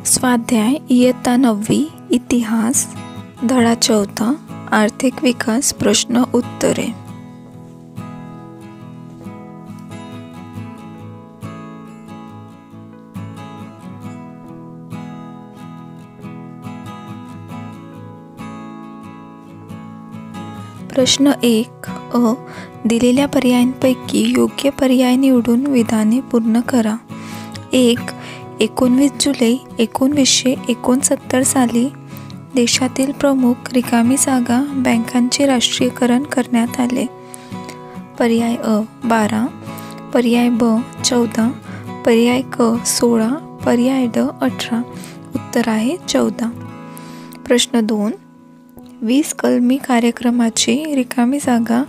स्वाध्याय इयत्ता 9वी इतिहास धडा 4 आर्थिक विकास प्रश्न उत्तरे। प्रश्न 1 अ दिलेल्या पर्यायांपैकी योग्य पर्याय निवडून विधाने पूर्ण करा। 1. 19 जुलै 1969 साली देशातील प्रमुख रिकामी जागा बँकांचे राष्ट्रीयकरण करण्यात आले। पर्याय अ 12, पर्याय ब 14, पर्याय क 16, पर्याय ड 18। उत्तर आहे 14। प्रश्न 2 20 कलमी कार्यक्रमाची रिकामी जागा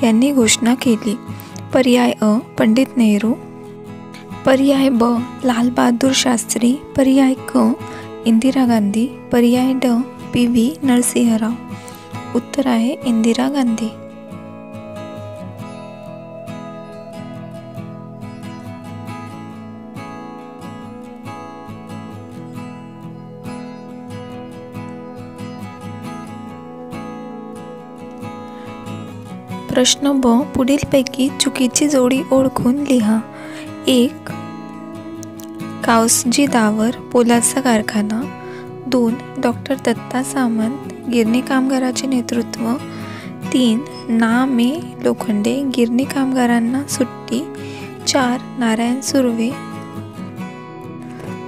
यांनी घोषणा केली। पर्याय अ पंडित नेहरू, पर्याय ब लाल बहादूर शास्त्री, पर्याय क इंदिरा गांधी, पर्याय ड पी.व्ही. नरसिंहराव। उत्तर आहे इंदिरा गांधी। प्रश्न ब पुढीलपैकी चुकीची जोडी ओळखून लिहा। 1. कावसजी दावर पोलादचा कारखाना। 2. डॉक्टर दत्ता सामंत गिरणी कामगाराचे नेतृत्व। 3. ना. मे. लोखंडे गिरणी कामगारांना सुट्टी। 4. नारायण सुर्वे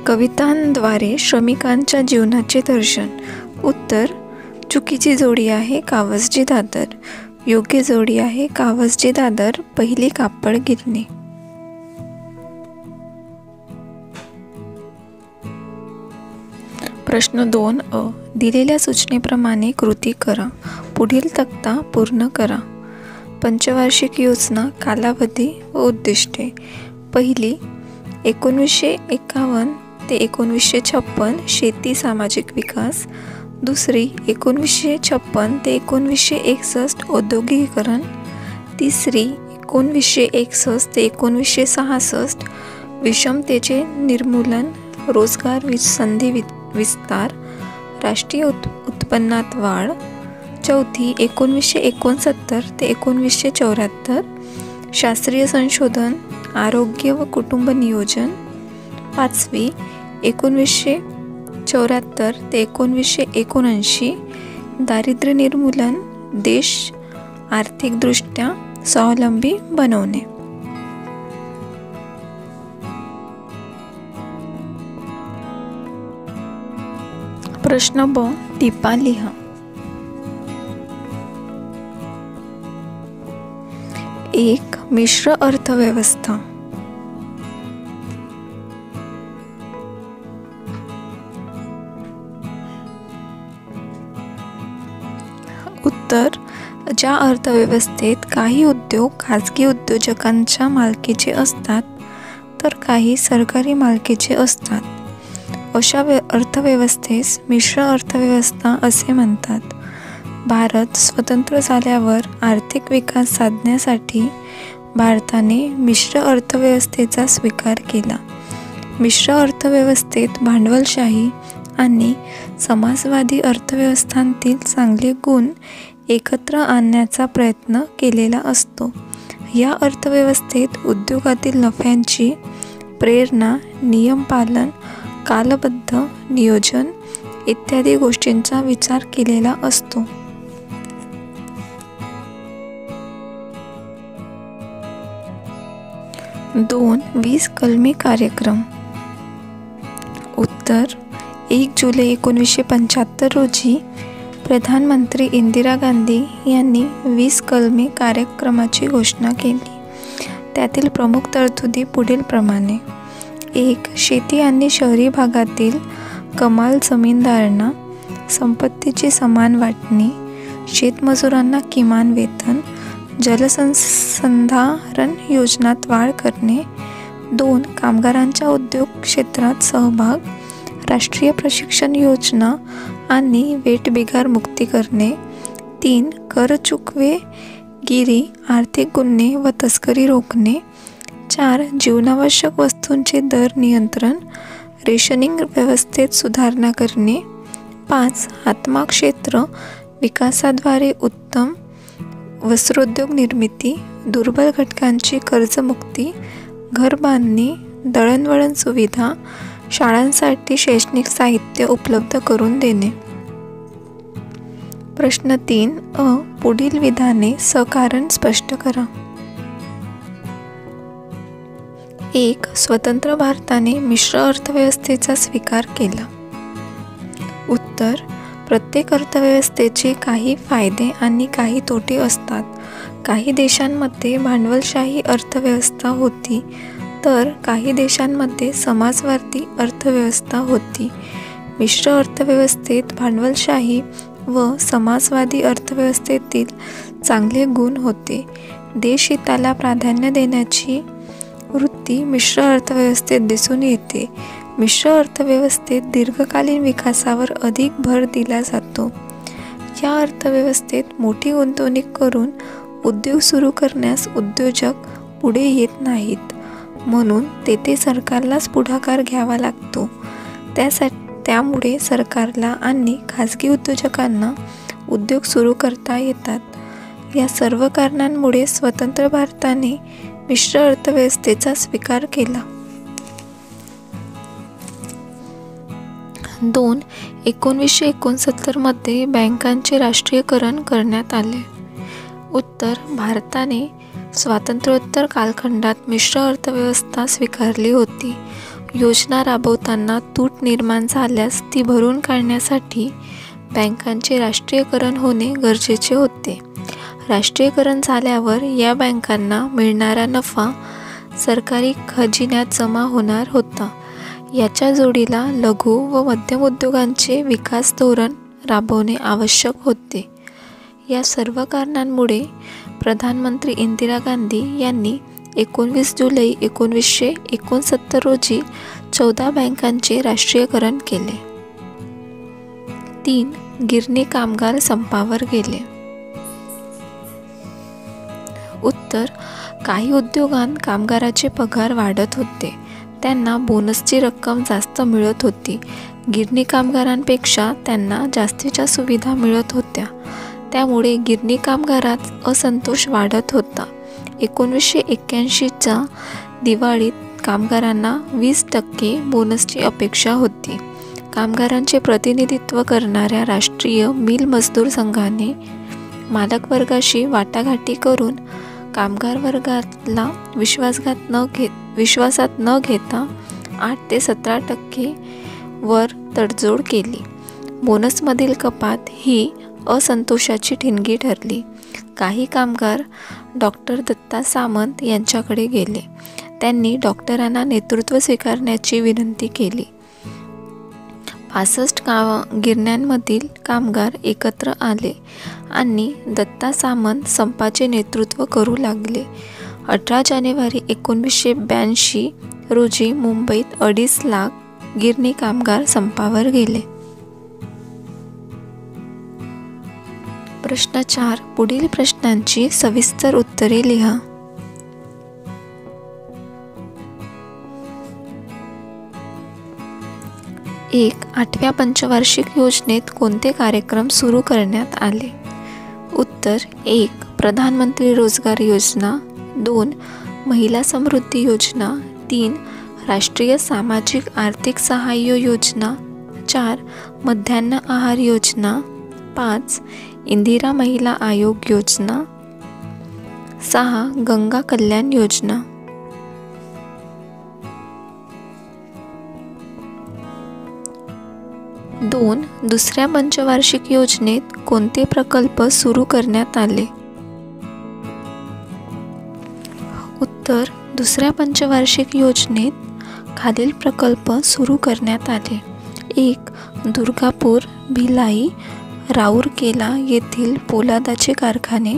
कवितांद्वारे श्रमिकांच्या जीवनाचे दर्शन। उत्तर चुकीची जोडी आहे कावसजी दादर। योग्य जोडी आहे कावसजी दादर पहिली कापड गिरणी। प्रश्न 2 अ दिलेल्या सूचनेप्रमाणे कृती करा। पुढील तक्ता पूर्ण करा। पंचवार्षिक योजना कालावधी व उद्दिष्टे। पहिली 1951 ते 1956 शेती सामाजिक विकास। दुसरी 1956 ते 1961 औद्योगिकीकरण। तिसरी 1961 ते 1966 विषमतेचे निर्मूलन रोजगार संधी विस्तार राष्ट्रीय उत्पन्नात वाढ। चौथी 1969 ते 1974 शास्त्रीय संशोधन आरोग्य व कुटुंब नियोजन। पाचवी 1974 ते 1979 दारिद्र्य निर्मूलन देश आर्थिकदृष्ट्या स्वावलंबी बनवणे। प्रश्न ब टिपा लिहा। 1. मिश्र अर्थव्यवस्था। उत्तर ज्या अर्थव्यवस्थेत काही उद्योग खाजगी उद्योजकांच्या मालकीचे असतात तर काही सरकारी मालकीचे असतात अशा अर्थव्यवस्थेस मिश्र अर्थव्यवस्था असे म्हणतात। भारत स्वतंत्र झाल्यावर आर्थिक विकास साधण्यासाठी भारताने मिश्र अर्थव्यवस्थेचा स्वीकार केला। मिश्र अर्थव्यवस्थेत भांडवलशाही आणि समाजवादी अर्थव्यवस्थांतील चांगले गुण एकत्र आणण्याचा प्रयत्न केलेला असतो। या अर्थव्यवस्थेत उद्योगातील नफ्याची प्रेरणा, नियमपालन, कालबद्ध नियोजन इत्यादी गोष्टींचा विचार केलेला असतो। दोन 20 कलमी कार्यक्रम। उत्तर 1 जुलै 1975 रोजी प्रधानमंत्री इंदिरा गांधी यांनी 20 कलमी कार्यक्रमाची घोषणा केली। त्यातील प्रमुख तरतुदी पुढीलप्रमाणे: 1. शेती आणि शहरी भागातील कमाल जमीनदारांना संपत्तीची समान वाटणी, शेतमजुरांना किमान वेतन, जलसंधारण योजनात वाढ करणे। 2. कामगारांच्या उद्योग क्षेत्रात सहभाग, राष्ट्रीय प्रशिक्षण योजना आणि वेठबिगार मुक्ती करणे। 3. कर चुकवेगिरी, आर्थिक गुन्हे व तस्करी रोखणे। 4. जीवनावश्यक वस्तूंचे दर नियंत्रण, रेशनिंग व्यवस्थेत सुधारणा करणे. 5. हातमाग क्षेत्र विकासाद्वारे उत्तम वस्त्रोद्योग निर्मिती, दुर्बल घटकांची कर्जमुक्ती, घर बांधणी, दळणवळण सुविधा, शाळांसाठी शैक्षणिक साहित्य उपलब्ध करून देणे. प्रश्न 3 अ. पुढील विधाने सकारण स्पष्ट करा. 1. स्वतंत्र भारताने मिश्र अर्थव्यवस्थेचा स्वीकार केला. उत्तर: प्रत्येक अर्थव्यवस्थेचे काही फायदे आणि काही तोटे असतात. काही देशांमध्ये भांडवलशाही अर्थव्यवस्था होती, तर काही देशांमध्ये समाजवादी अर्थव्यवस्था होती. मिश्र अर्थव्यवस्थेत भांडवलशाही व समाजवादी अर्थव्यवस्थेतील चांगले गुण होते. देशहिताला प्राधान्य देण्याची वृत्ती मिश्र अर्थव्यवस्थेत दिसून येते. मिश्र अर्थव्यवस्थेत दीर्घकालीन विकासावर अधिक भर दिला जातो. या अर्थव्यवस्थेत मोठी गुंतवणूक करून उद्योग सुरू करण्यास उद्योजक पुढे येत नाहीत, म्हणून तेथे सरकारलाच पुढाकार घ्यावा लागतो. त्यामुळे सरकारला आणि खाजगी उद्योजकांना उद्योग सुरू करता येतात. या सर्व कारणांमुळे स्वतंत्र भारताने मिश्र अर्थव्यवस्थेचा स्वीकार केला. 2. 1969 मध्ये बँकांचे राष्ट्रीयकरण करण्यात आले. उत्तर: भारताने स्वातंत्र्योत्तर कालखंडात मिश्र अर्थव्यवस्था स्वीकारली होती. योजना राबवताना तूट निर्माण झाल्यास ती भरून काढण्यासाठी बँकांचे राष्ट्रीयकरण होणे गरजेचे होते. राष्ट्रीयकरण झाल्यावर या बँकांना मिळणारा नफा सरकारी खजिन्यात जमा होणार होता. याच्या जोडीला लघु व मध्यम उद्योगांचे विकास धोरण राबवणे आवश्यक होते. या सर्व कारणांमुळे प्रधानमंत्री इंदिरा गांधी यांनी 19 जुलै 1969 रोजी 14 बँकांचे राष्ट्रीयकरण केले. 3. गिरणी कामगार संपावर गेले. उत्तर: काही उद्योगांत कामगाराचे पगार वाढत होते. त्यांना बोनसची रक्कम जास्त मिळत होती. गिरणी कामगारांपेक्षा त्यांना जास्तीच्या सुविधा मिळत होत्या. त्यामुळे गिरणी कामगारात असंतोष वाढत होता. 1981च्या दिवाळीत कामगारांना 20% बोनसची अपेक्षा होती. कामगारांचे प्रतिनिधित्व करणाऱ्या राष्ट्रीय मिल मजदूर संघाने मालक वर्गाशी वाटाघाटी करून कामगार वर्गाला विश्वासात न घेता 8 ते 17% वर तडजोड केली. बोनसमधील कपात ही असंतोषाची ठिणगी ठरली. काही कामगार डॉक्टर दत्ता सामंत यांच्याकडे गेले. त्यांनी डॉक्टरांना नेतृत्व स्वीकारण्याची विनंती केली. 65 गिरण्यांमधील कामगार एकत्र आले आणि दत्ता सामंत संपाचे नेतृत्व करू लागले. 18 जानेवारी 1982 रोजी मुंबईत 2.5 लाख गिरणी कामगार संपावर गेले. प्रश्न 4. पुढील प्रश्नांची सविस्तर उत्तरे लिहा. 1. 8व्या पंचवार्षिक योजनेत कोणते कार्यक्रम सुरू करण्यात आले? उत्तर: 1. प्रधानमंत्री रोजगार योजना. 2. महिला समृद्धी योजना. 3. राष्ट्रीय सामाजिक आर्थिक सहाय्य योजना. 4. मध्यान्ह आहार योजना. 5. इंदिरा महिला आयोग योजना. 6. गंगा कल्याण योजना. 2. दुसऱ्या पंचवार्षिक योजनेत कोणते प्रकल्प सुरू करण्यात आले? उत्तर: दुसऱ्या पंचवार्षिक योजनेत खालील प्रकल्प सुरू करण्यात आले. 1. दुर्गापूर, भिलाई, राऊरकेला येथील पोलादाचे कारखाने.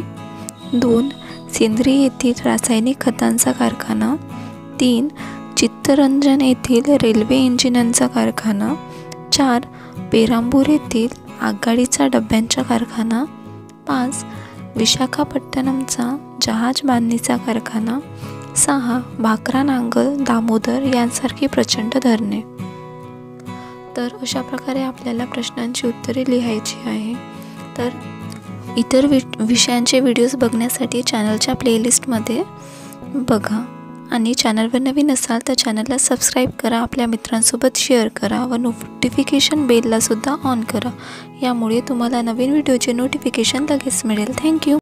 2. सिंद्री येथील रासायनिक खतांचा कारखाना. 3. चित्तरंजन येथील रेल्वे इंजिनांचा कारखाना. 4. पेरांबूर येथील आगगाडीचा डब्यांचा कारखाना. 5. विशाखापट्टणमचा जहाज बांधणीचा कारखाना. 6. भाकरा नांगल, दामोदर यांसारखी प्रचंड धरणे. तर अशा प्रकारे आपल्याला प्रश्नांची उत्तरे लिहायची आहे। तर इतर विषयांचे व्हिडिओज बघण्यासाठी चॅनलच्या प्लेलिस्टमध्ये बघा आणि चॅनलवर नवीन असाल तर चॅनलला सबस्क्राईब करा, आपल्या मित्रांसोबत शेअर करा व नोटिफिकेशन बेललासुद्धा ऑन करा। यामुळे तुम्हाला नवीन व्हिडिओचे नोटिफिकेशन लगेच मिळेल। थँक्यू।